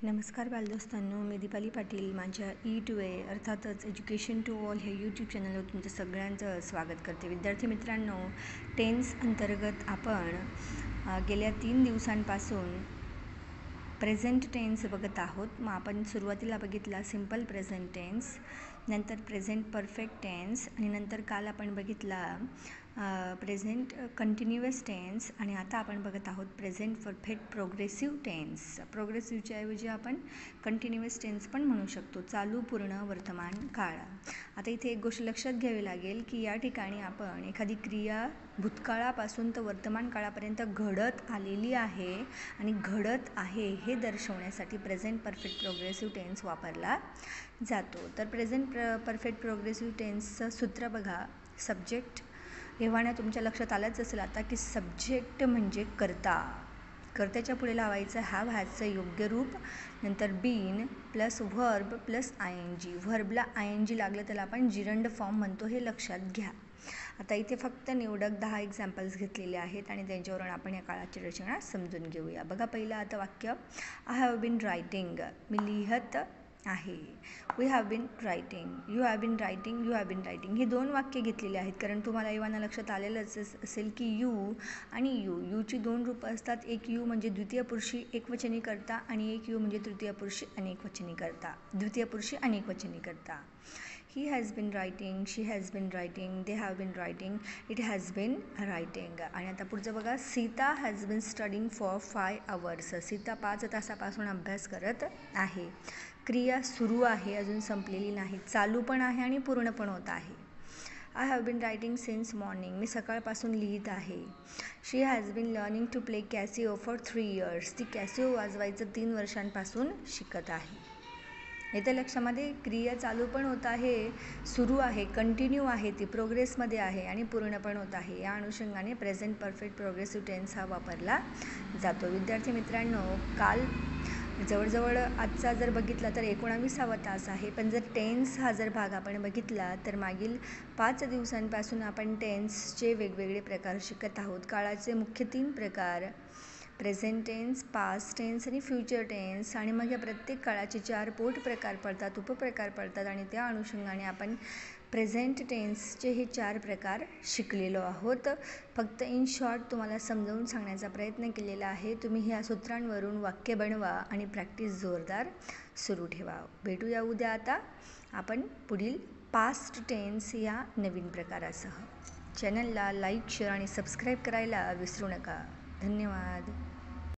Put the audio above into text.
नमस्कार बालदोस्तांनो, मी दीपाली पाटील माझ्या E2A अर्थातच एज्युकेशन टू ऑल हे यूट्यूब चॅनलवर तुमचं सगळ्यांचं स्वागत करते. विद्यार्थी मित्रांनो, टेन्स अंतर्गत आपण गेल्या 3 दिवसांपासून प्रेझेंट टेन्स बघत आहोत. मग आपण सुरुवातीला बघितला सिम्पल प्रेझेंट टेन्स, नंतर प्रेझेंट परफेक्ट टेन्स आणि नंतर काल आपण बघितला प्रेझेंट कंटिन्युअस टेन्स आणि आता आपण बघत आहोत प्रेझेंट परफेक्ट प्रोग्रेसिव्ह टेन्स. प्रोग्रेसिव्हच्या ऐवजी आपण कंटिन्युअस टेन्स पण म्हणू शकतो, चालू पूर्ण वर्तमान काळ. आता इथे एक गोष्ट लक्षात घ्यावी लागेल की या ठिकाणी आपण एखादी क्रिया भूतकाळापासून तर वर्तमान काळापर्यंत घडत आलेली आहे आणि घडत आहे हे दर्शवण्यासाठी प्रेझेंट परफेक्ट प्रोग्रेसिव्ह टेन्स वापरला जातो. तर प्रेझेंट परफेक्ट प्रोग्रेसिव्ह टेन्सचं सूत्र बघा. सब्जेक्ट एव्हाना तुमच्या लक्षात आलंच असेल आता की सब्जेक्ट म्हणजे कर्ता. कर्त्याच्या पुढे लावायचं हॅव हॅजचं योग्य रूप, नंतर been plus verb plus ING. व्हर्बला ING लागलं त्याला आपण जिरंड फॉर्म म्हणतो, हे लक्षात घ्या. आता इथे फक्त निवडक 10 एक्झाम्पल्स घेतलेले आहेत आणि त्यांच्यावरून आपण या काळाची रचना समजून घेऊया. बघा पहिलं आता वाक्य, आय हॅव बीन रायटिंग, मी लिहत आहे. We have been writing, you have been writing, you have been writing. हे 2 वाक्य घेतलेले आहेत कारण तुम्हाला एव्हाना लक्षात आलेलंच असेल की यू आणि यूची 2 रूपं असतात. एक यू म्हणजे द्वितीय पुरुषी एकवचनी करता आणि एक यू म्हणजे तृतीय पुरुषी अनेकवचनी करता, द्वितीय पुरुषी अनेकवचनी करता. He has been writing, she has been writing, they have been writing, it has been writing. आणि आता पुढचं बघा, Sita has been studying for 5 hours. Sita 5 तासापासून अभ्यास करत आहे. क्रिया सुरू आहे, अजून संपलेली नाही, चालू पण आहे आणि पूर्ण पण होत आहे. I have been writing since morning, मी सकाळपासून लिहित आहे. She has been learning to play Casio for 3 years. ती कॅसिओ वाजवायचं 3 वर्षांपासून शिकत आहे. येत्या लक्षामध्ये क्रिया चालू पण होत आहे, सुरू आहे, कंटिन्यू आहे, ती प्रोग्रेसमध्ये आहे आणि पूर्ण पण होत आहे. या अनुषंगाने प्रेझेंट परफेक्ट प्रोग्रेसिव्ह टेन्स हा वापरला जातो. विद्यार्थी मित्रांनो, काल जवळजवळ आजचा जर बघितला तर 19वा तास आहे, पण जर टेन्स हा जर भाग आपण बघितला तर मागील 5 दिवसांपासून आपण टेन्सचे वेगवेगळे प्रकार शिकत आहोत. काळाचे मुख्य 3 प्रकार, प्रेझेंट टेन्स, पास्ट टेन्स आणि फ्युचर टेन्स. आणि मग या प्रत्येक काळाचे 4 पोट प्रकार पडतात, उपप्रकार पडतात आणि त्या अनुषंगाने आपण प्रेझेंट टेन्सचे हे 4 प्रकार शिकलेलो आहोत. फक्त इन शॉर्ट तुम्हाला समजावून सांगण्याचा प्रयत्न केलेला आहे. तुम्ही ह्या सूत्रांवरून वाक्य बनवा आणि प्रॅक्टिस जोरदार सुरू ठेवा. भेटूया उद्या आता आपण पुढील पास्ट टेन्स या नवीन प्रकारासह. चॅनलला लाईक, शेअर आणि सबस्क्राईब करायला विसरू नका. धन्यवाद.